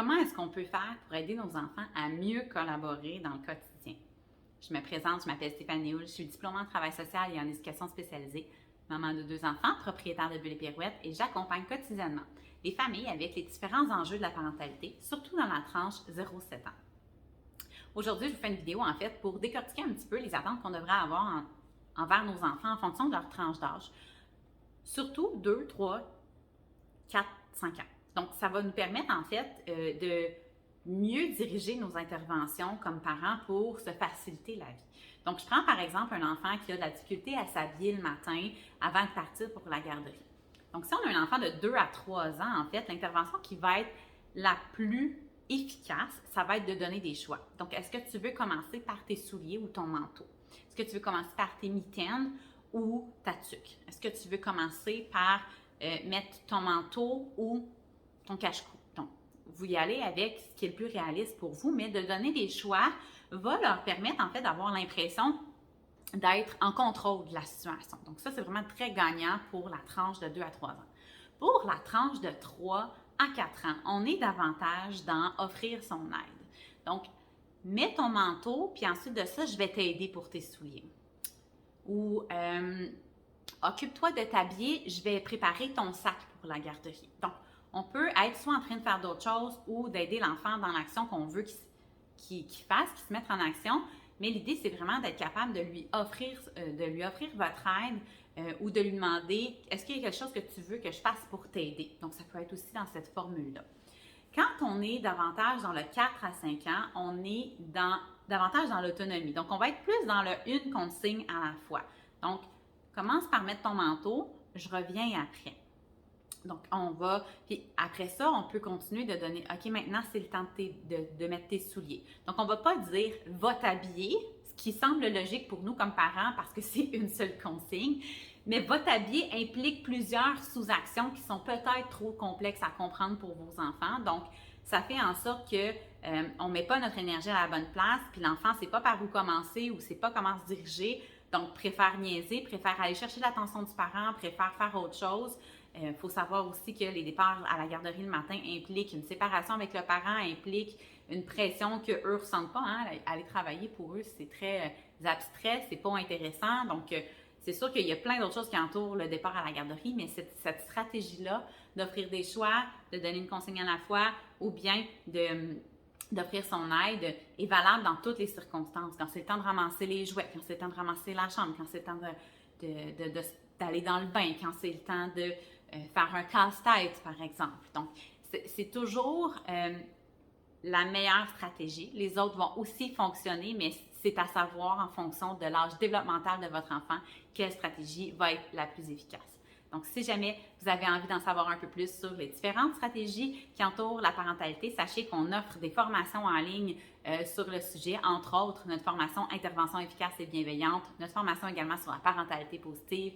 Comment est-ce qu'on peut faire pour aider nos enfants à mieux collaborer dans le quotidien? Je me présente, je m'appelle Stéphanie Houle, je suis diplômée en travail social et en éducation spécialisée, maman de 2 enfants, propriétaire de Bulles et Pirouettes et j'accompagne quotidiennement les familles avec les différents enjeux de la parentalité, surtout dans la tranche 0-7 ans. Aujourd'hui, je vous fais une vidéo en fait pour décortiquer un petit peu les attentes qu'on devrait avoir envers nos enfants en fonction de leur tranche d'âge, surtout 2, 3, 4, 5 ans. Donc, ça va nous permettre en fait de mieux diriger nos interventions comme parents pour se faciliter la vie. Donc, je prends par exemple un enfant qui a de la difficulté à s'habiller le matin avant de partir pour la garderie. Donc, si on a un enfant de 2 à 3 ans, en fait, l'intervention qui va être la plus efficace, ça va être de donner des choix. Donc, est-ce que tu veux commencer par tes souliers ou ton manteau? Est-ce que tu veux commencer par tes mitaines ou ta tuque? Est-ce que tu veux commencer par mettre ton manteau ou ton cache-cou? Donc, vous y allez avec ce qui est le plus réaliste pour vous, mais de donner des choix va leur permettre en fait d'avoir l'impression d'être en contrôle de la situation. Donc, ça, c'est vraiment très gagnant pour la tranche de 2 à 3 ans. Pour la tranche de 3 à 4 ans, on est davantage dans offrir son aide. Donc, mets ton manteau, puis ensuite de ça, je vais t'aider pour tes souliers. Ou occupe-toi de t'habiller, je vais préparer ton sac pour la garderie. Donc, on peut être soit en train de faire d'autres choses ou d'aider l'enfant dans l'action qu'on veut qu'il fasse, qu'il se mette en action. Mais l'idée, c'est vraiment d'être capable de lui offrir votre aide ou de lui demander est-ce qu'il y a quelque chose que tu veux que je fasse pour t'aider? Donc, ça peut être aussi dans cette formule-là. Quand on est davantage dans le 4 à 5 ans, on est davantage dans l'autonomie. Donc, on va être plus dans le une consigne à la fois. Donc, commence par mettre ton manteau, je reviens après. Donc, puis après ça, on peut continuer de donner, OK, maintenant, c'est le temps de mettre tes souliers. Donc, on ne va pas dire, va t'habiller, ce qui semble logique pour nous comme parents parce que c'est une seule consigne, mais va t'habiller implique plusieurs sous-actions qui sont peut-être trop complexes à comprendre pour vos enfants. Donc, ça fait en sorte que on ne met pas notre énergie à la bonne place, puis l'enfant ne sait pas par où commencer ou ne sait pas comment se diriger. Donc, préfère niaiser, préfère aller chercher l'attention du parent, préfère faire autre chose. Il faut savoir aussi que les départs à la garderie le matin impliquent une séparation avec le parent, impliquent une pression qu'eux ne ressentent pas. Hein? Aller travailler pour eux, c'est très abstrait, c'est pas intéressant. Donc, c'est sûr qu'il y a plein d'autres choses qui entourent le départ à la garderie, mais cette stratégie-là d'offrir des choix, de donner une consigne à la fois ou bien d'offrir son aide est valable dans toutes les circonstances. Quand c'est le temps de ramasser les jouets, quand c'est le temps de ramasser la chambre, quand c'est le temps d'aller dans le bain, quand c'est le temps de faire un casse-tête, par exemple. Donc, c'est toujours la meilleure stratégie. Les autres vont aussi fonctionner, mais c'est à savoir en fonction de l'âge développemental de votre enfant quelle stratégie va être la plus efficace. Donc, si jamais vous avez envie d'en savoir un peu plus sur les différentes stratégies qui entourent la parentalité, sachez qu'on offre des formations en ligne sur le sujet, entre autres notre formation Intervention efficace et bienveillante, notre formation également sur la parentalité positive,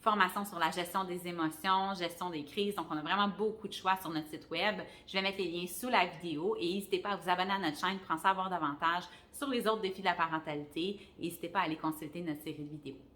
formation sur la gestion des émotions, gestion des crises. Donc, on a vraiment beaucoup de choix sur notre site web. Je vais mettre les liens sous la vidéo et n'hésitez pas à vous abonner à notre chaîne pour en savoir davantage sur les autres défis de la parentalité. Et n'hésitez pas à aller consulter notre série de vidéos.